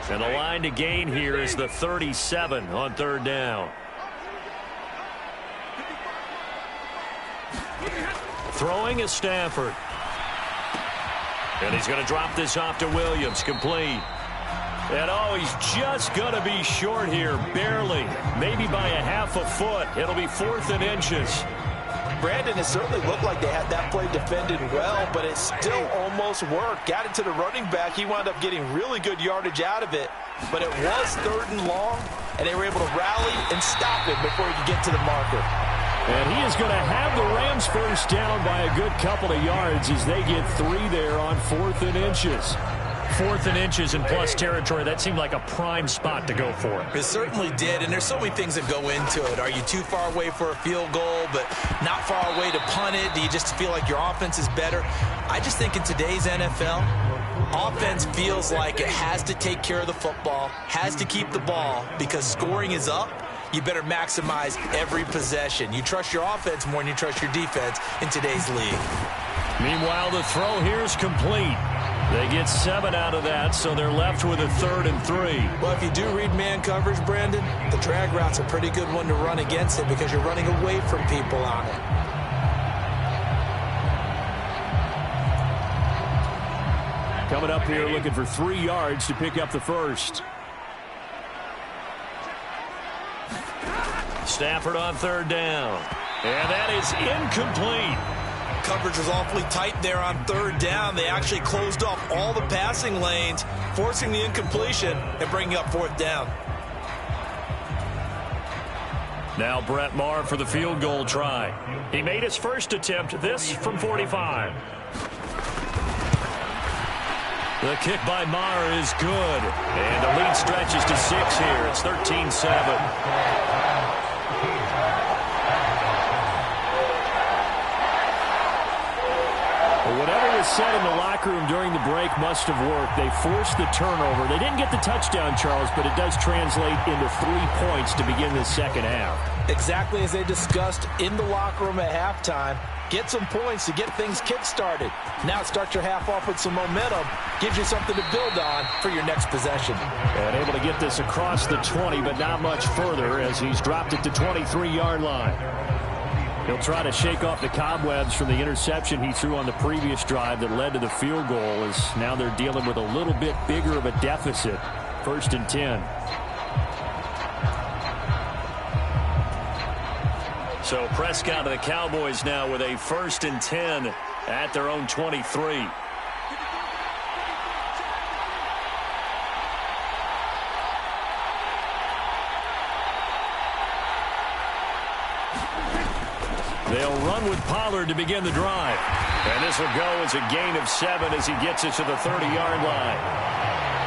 And the line to gain here is the 37 on 3rd down. Throwing is Stafford. And he's going to drop this off to Williams, complete. And oh, he's just going to be short here, barely. Maybe by a half a foot. It'll be 4th and inches. Brandon, it certainly looked like they had that play defended well, but it still almost worked. Got it to the running back. He wound up getting really good yardage out of it. But it was 3rd and long, and they were able to rally and stop it before he could get to the marker. And he is going to have the Rams first down by a good couple of yards as they get 3 there on 4th and inches. 4th and inches in plus territory. That seemed like a prime spot to go for. It certainly did, and there's so many things that go into it. Are you too far away for a field goal, but not far away to punt it? Do you just feel like your offense is better? I just think in today's NFL, offense feels like it has to take care of the football, has to keep the ball, because scoring is up. You better maximize every possession. You trust your offense more than you trust your defense in today's league. Meanwhile, the throw here is complete. They get 7 out of that, so they're left with a 3rd and 3. Well, if you do read man coverage, Brandon, the drag route's a pretty good one to run against it because you're running away from people on it. Coming up here looking for 3 yards to pick up the first. Stafford on 3rd down. And that is incomplete. Coverage was awfully tight there on 3rd down. They actually closed off all the passing lanes, forcing the incompletion and bringing up 4th down. Now Brett Maher for the field goal try. He made his first attempt, this from 45. The kick by Maher is good. And the lead stretches to 6 here. It's 13-7. Whatever was said in the locker room during the break must have worked. They forced the turnover. They didn't get the touchdown, Charles, but it does translate into 3 points to begin the second half. Exactly as they discussed in the locker room at halftime. Get some points to get things kick-started. Now start your half off with some momentum. Gives you something to build on for your next possession. And able to get this across the 20, but not much further as he's dropped it to 23-yard line. He'll try to shake off the cobwebs from the interception he threw on the previous drive that led to the field goal, as now they're dealing with a little bit bigger of a deficit. 1st and 10. So Prescott of the Cowboys now with a 1st and 10 at their own 23. They'll run with Pollard to begin the drive. And this will go as a gain of 7 as he gets it to the 30-yard line.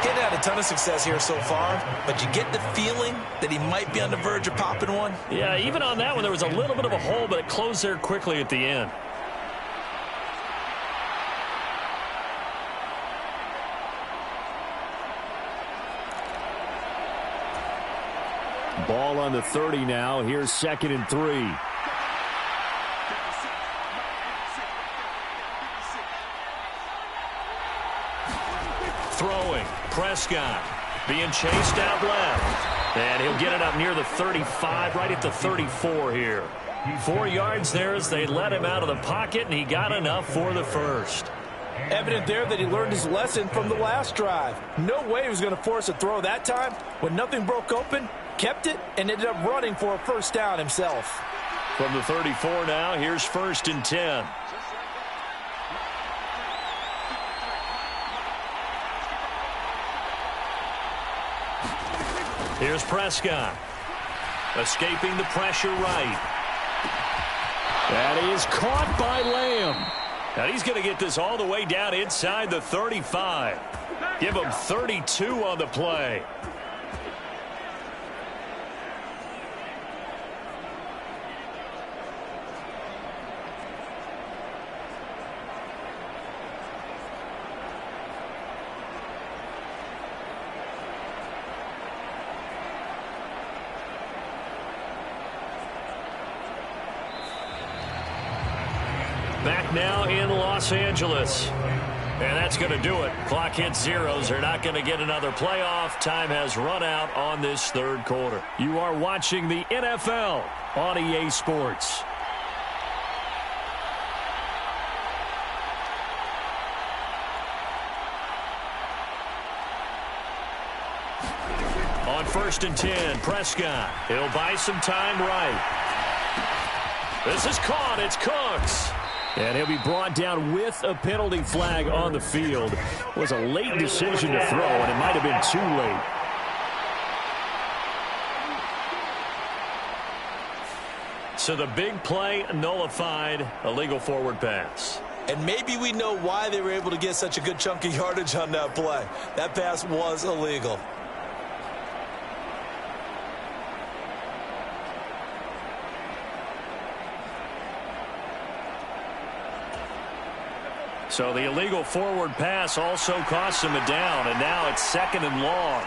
He's had a ton of success here so far, but you get the feeling that he might be on the verge of popping one. Yeah, even on that one, there was a little bit of a hole, but it closed there quickly at the end. Ball on the 30 now. Here's 2nd and 3. Throwing. Prescott being chased out left. And he'll get it up near the 35, right at the 34 here. 4 yards there as they let him out of the pocket, and he got enough for the first. Evident there that he learned his lesson from the last drive. No way he was going to force a throw that time. When nothing broke open, kept it, and ended up running for a 1st down himself. From the 34 now, here's 1st and 10. Here's Prescott. Escaping the pressure right. That is caught by Lamb. And he's going to get this all the way down inside the 35. Give him 32 on the play. Back now in Los Angeles. And that's going to do it. Clock hits zeros. They're not going to get another playoff. Time has run out on this 3rd quarter. You are watching the NFL on EA Sports. On 1st and 10, Prescott. He'll buy some time right. This is caught. It's Cooks. And he'll be brought down with a penalty flag on the field. It was a late decision to throw, and it might have been too late. So the big play nullified, a legal forward pass. And maybe we know why they were able to get such a good chunk of yardage on that play. That pass was illegal. So the illegal forward pass also costs him a down, and now it's 2nd and long.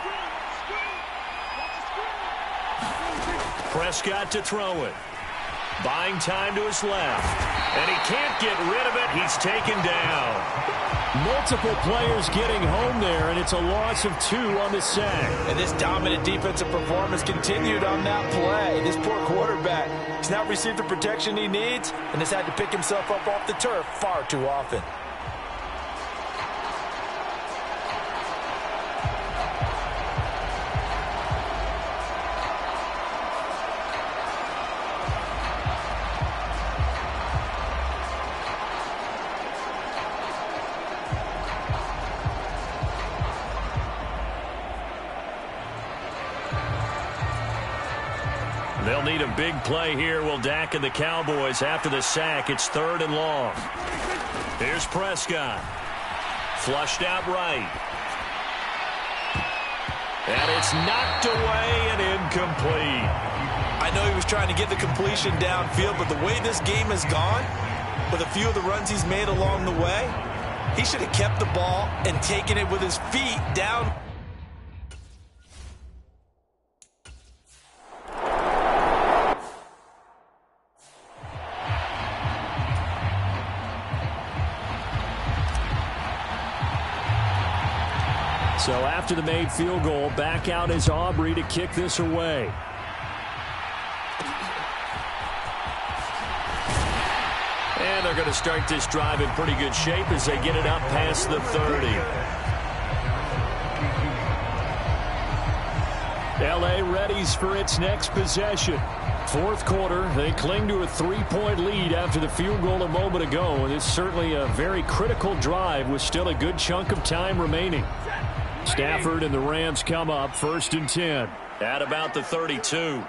Prescott to throw it. Buying time to his left. And he can't get rid of it. He's taken down. Multiple players getting home there, and it's a loss of 2 on the sack. And this dominant defensive performance continued on that play. This poor quarterback has not received the protection he needs and has had to pick himself up off the turf far too often. They'll need a big play here, will Dak and the Cowboys. After the sack, it's 3rd and long. Here's Prescott. Flushed out right. And it's knocked away and incomplete. I know he was trying to get the completion downfield, but the way this game has gone, with a few of the runs he's made along the way, he should have kept the ball and taken it with his feet down. So after the made field goal, back out is Aubrey to kick this away. And they're going to start this drive in pretty good shape as they get it up past the 30. L.A. readies for its next possession. 4th quarter, they cling to a 3-point lead after the field goal a moment ago. And it's certainly a very critical drive with still a good chunk of time remaining. Stafford and the Rams come up 1st and 10 at about the 32.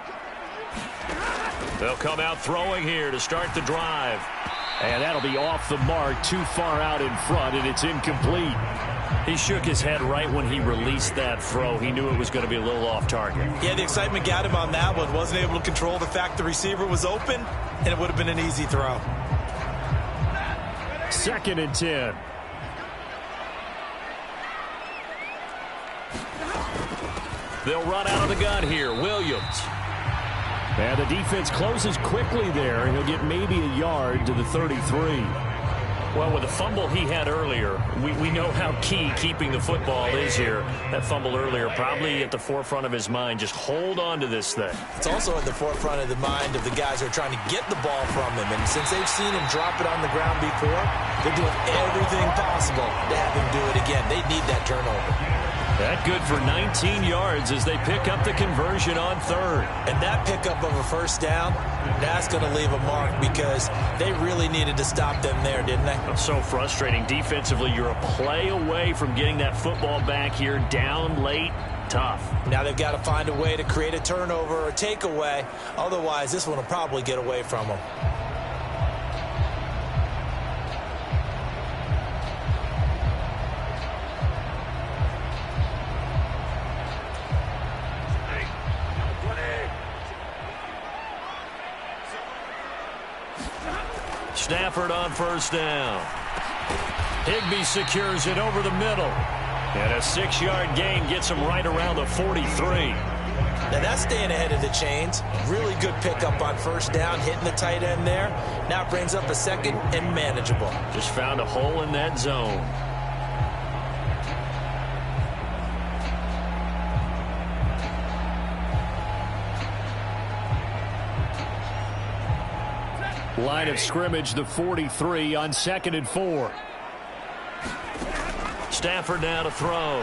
They'll come out throwing here to start the drive. And that'll be off the mark, too far out in front, and it's incomplete. He shook his head right when he released that throw. He knew it was going to be a little off target. Yeah, the excitement got him on that one. Wasn't able to control the fact the receiver was open, and it would have been an easy throw. 2nd and 10. They'll run out of the gun here. Williams. And the defense closes quickly there. He'll get maybe a yard to the 33. Well, with the fumble he had earlier, we know how key keeping the football is here. That fumble earlier probably at the forefront of his mind. Just hold on to this thing. It's also at the forefront of the mind of the guys who are trying to get the ball from him. And since they've seen him drop it on the ground before, they're doing everything possible to have him do it again. They need that turnover. That good for 19 yards as they pick up the conversion on 3rd. And that pickup of a 1st down, that's going to leave a mark because they really needed to stop them there, didn't they? So frustrating. Defensively, you're a play away from getting that football back here down late. Tough. Now they've got to find a way to create a turnover or takeaway. Otherwise, this one will probably get away from them. Stafford on 1st down. Higbee secures it over the middle. And a 6-yard gain gets him right around the 43. Now that's staying ahead of the chains. Really good pickup on 1st down, hitting the tight end there. Now brings up a 2nd and manageable. Just found a hole in that zone. Line of scrimmage, the 43 on 2nd and 4. Stafford now to throw.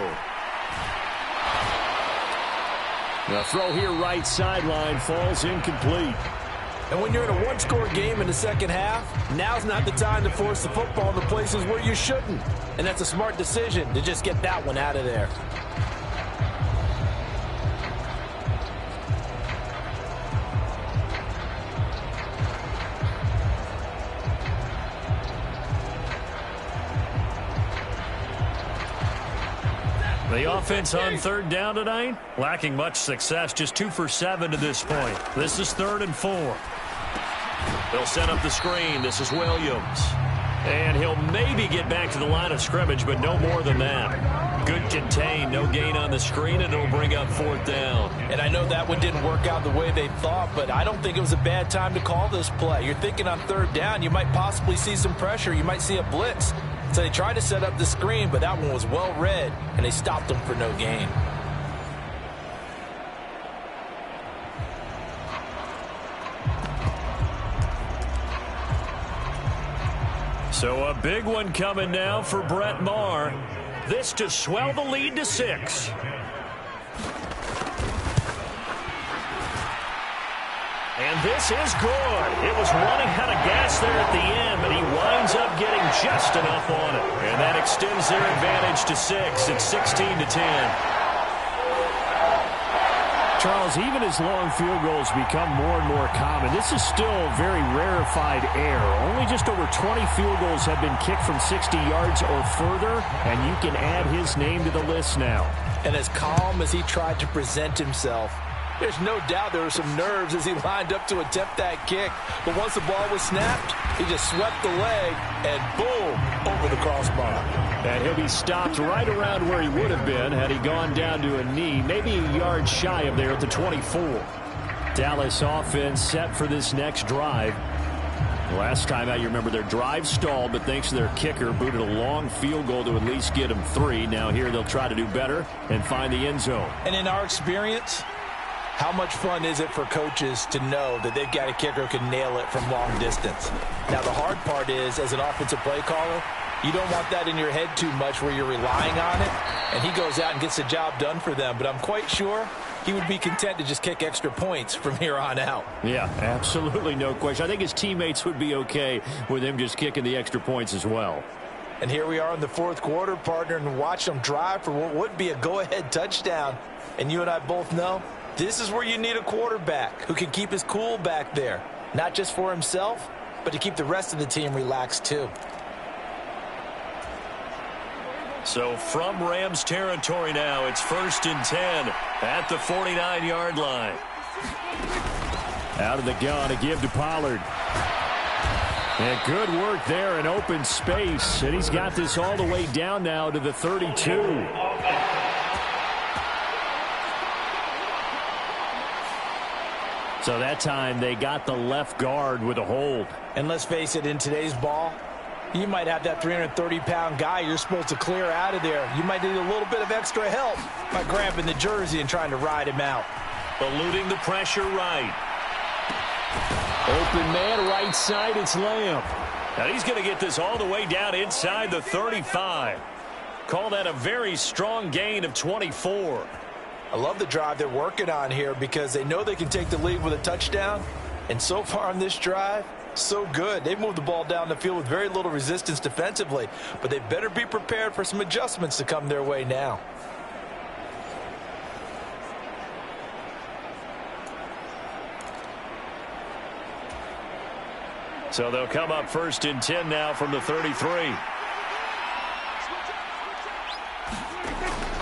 The throw here right sideline falls incomplete. And when you're in a one-score game in the second half, now's not the time to force the football in the places where you shouldn't. And that's a smart decision to just get that one out of there. The offense on third down tonight, lacking much success, just 2 for 7 to this point. This is 3rd and 4. They'll set up the screen. This is Williams. And he'll maybe get back to the line of scrimmage, but no more than that. Good contain, no gain on the screen, and it'll bring up 4th down. And I know that one didn't work out the way they thought, but I don't think it was a bad time to call this play. You're thinking on 3rd down, you might possibly see some pressure. You might see a blitz. So they tried to set up the screen, but that one was well read, and they stopped them for no gain. So a big one coming now for Brett Maher. This to swell the lead to 6. And this is good. It was running out of gas there at the end, but he winds up getting just enough on it. And that extends their advantage to 6. It's 16-10. Charles, even as long field goals become more and more common, this is still very rarefied air. Only just over 20 field goals have been kicked from 60 yards or further, and you can add his name to the list now. And as calm as he tried to present himself, there's no doubt there were some nerves as he lined up to attempt that kick. But once the ball was snapped, he just swept the leg and boom, over the crossbar. And he'll be stopped right around where he would have been had he gone down to a knee, maybe a yard shy of there at the 24. Dallas offense set for this next drive. Last time out, you remember their drive stalled, but thanks to their kicker, booted a long field goal to at least get them 3. Now here they'll try to do better and find the end zone. And in our experience, how much fun is it for coaches to know that they've got a kicker who can nail it from long distance? Now, the hard part is, as an offensive play caller, you don't want that in your head too much where you're relying on it, and he goes out and gets the job done for them. But I'm quite sure he would be content to just kick extra points from here on out. Yeah, absolutely no question. I think his teammates would be okay with him just kicking the extra points as well. And here we are in the 4th quarter, partner, and watch them drive for what would be a go-ahead touchdown. And you and I both know this is where you need a quarterback who can keep his cool back there, not just for himself, but to keep the rest of the team relaxed too. So from Rams territory now, it's 1st and 10 at the 49-yard line. Out of the gun to give to Pollard. And good work there in open space. And he's got this all the way down now to the 32. So that time they got the left guard with a hold. And let's face it, in today's ball, you might have that 330-pound guy you're supposed to clear out of there. You might need a little bit of extra help by grabbing the jersey and trying to ride him out. Eluding the pressure right. Open man right side, it's Lamb. Now he's going to get this all the way down inside the 35. Call that a very strong gain of 24. I love the drive they're working on here because they know they can take the lead with a touchdown. And so far on this drive, so good. They've moved the ball down the field with very little resistance defensively. But they better be prepared for some adjustments to come their way now. So they'll come up 1st and 10 now from the 33.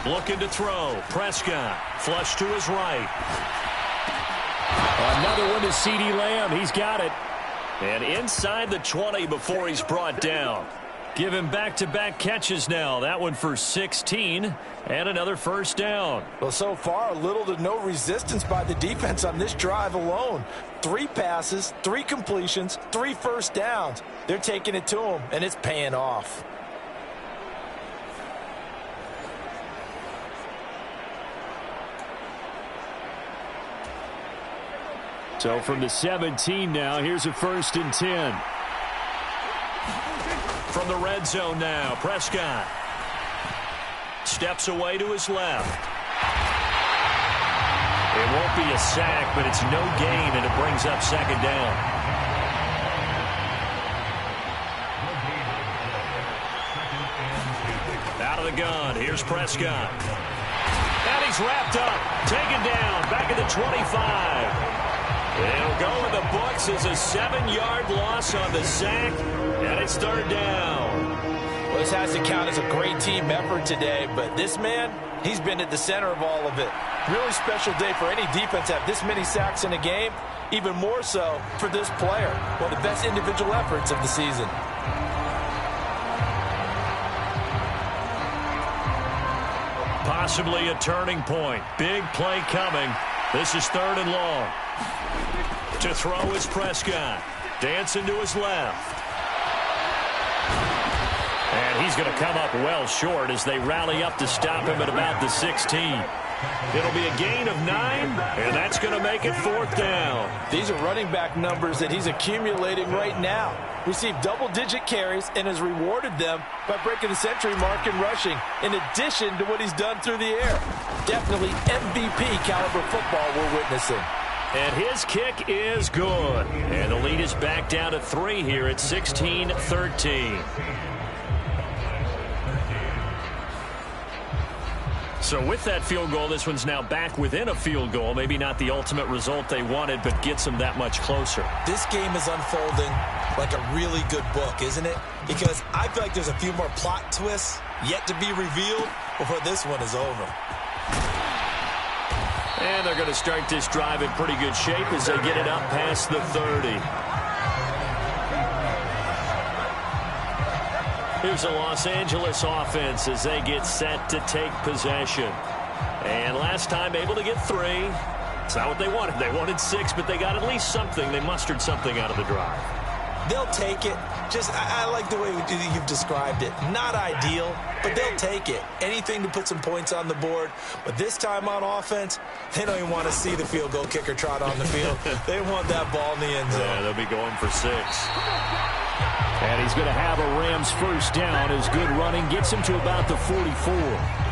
Looking to throw. Prescott. Flush to his right. Another one to CeeDee Lamb. He's got it. And inside the 20 before he's brought down. Give him back-to-back catches now. That one for 16 and another 1st down. Well, so far, little to no resistance by the defense on this drive alone. 3 passes, 3 completions, 3 first downs. They're taking it to him, and it's paying off. So from the 17 now, here's a 1st and 10. From the red zone now, Prescott steps away to his left. It won't be a sack, but it's no gain, and it brings up 2nd down. Out of the gun, here's Prescott. And he's wrapped up, taken down, back at the 25. It'll go in the books as a 7-yard loss on the sack, and it's 3rd down. Well, this has to count as a great team effort today, but this man He's been at the center of all of it. Really special day for any defense to have this many sacks in a game. Even more so for this player. One of the best individual efforts of the season. Possibly a turning point. Big play coming. This is 3rd and long. To throw is Prescott. Dancing to his left. And he's going to come up well short as they rally up to stop him at about the 16. It'll be a gain of 9, and that's going to make it 4th down. These are running back numbers that he's accumulating right now. Received double-digit carries and has rewarded them by breaking the century mark in rushing, in addition to what he's done through the air. Definitely MVP-caliber football we're witnessing. And his kick is good. And the lead is back down to 3 here at 16-13. So with that field goal, this one's now back within a field goal. Maybe not the ultimate result they wanted, but gets them that much closer. This game is unfolding like a really good book, isn't it? Because I feel like there's a few more plot twists yet to be revealed before this one is over. And they're going to start this drive in pretty good shape as they get it up past the 30. Here's the Los Angeles offense as they get set to take possession. And last time able to get 3. It's not what they wanted. They wanted 6, but they got at least something. They mustered something out of the drive. They'll take it. Just, I like the way you've described it. Not ideal, but they'll take it. Anything to put some points on the board. But this time on offense, they don't even want to see the field goal kicker trot on the field. They want that ball in the end zone. Yeah, they'll be going for 6. And he's going to have a Rams first down as good running gets him to about the 44.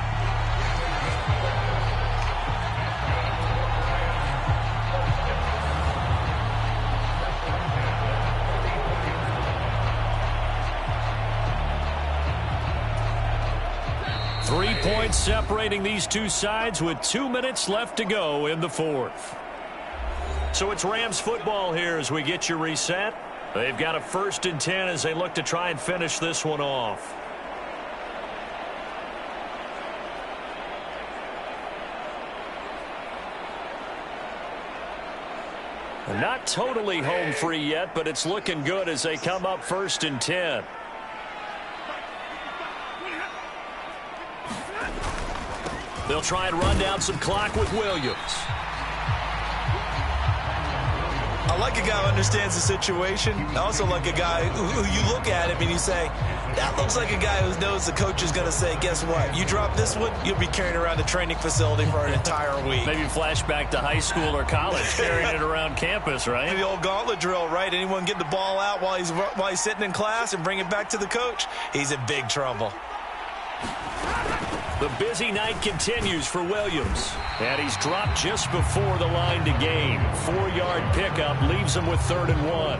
Three points separating these two sides with 2 minutes left to go in the 4th. So it's Rams football here as we get you reset. They've got a 1st and 10 as they look to try and finish this one off. Not totally home free yet, but it's looking good as they come up 1st and 10. They'll try and run down some clock with Williams. I like a guy who understands the situation. I also like a guy who you look at him and you say, that looks like a guy who knows the coach is going to say, guess what? You drop this one, you'll be carrying around the training facility for an entire week. Maybe flashback to high school or college, carrying it around campus, right? The old gauntlet drill, right? Anyone get the ball out while he's sitting in class and bring it back to the coach? He's in big trouble. The busy night continues for Williams. And he's dropped just before the line to gain. 4-yard pickup leaves him with 3rd and 1.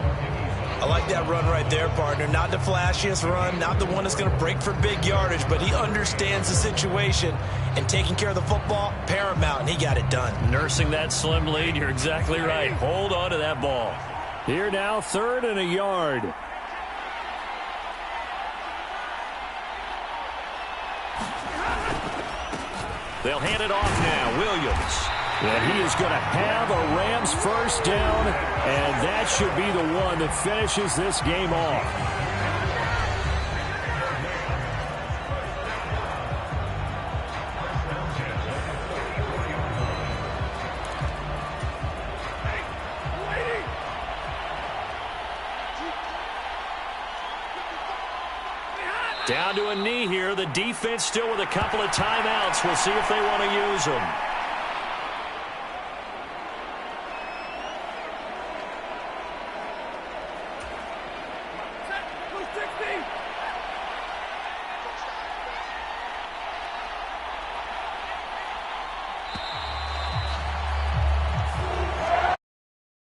I like that run right there, partner. Not the flashiest run, not the one that's going to break for big yardage, but he understands the situation, and taking care of the football, paramount, and he got it done. Nursing that slim lead, you're exactly right. Hold on to that ball. Here now, 3rd and a yard. They'll hand it off now. Williams. And he is going to have a Rams first down, and that should be the one that finishes this game off. Down to a knee here. The defense still with a couple of timeouts. We'll see if they want to use them.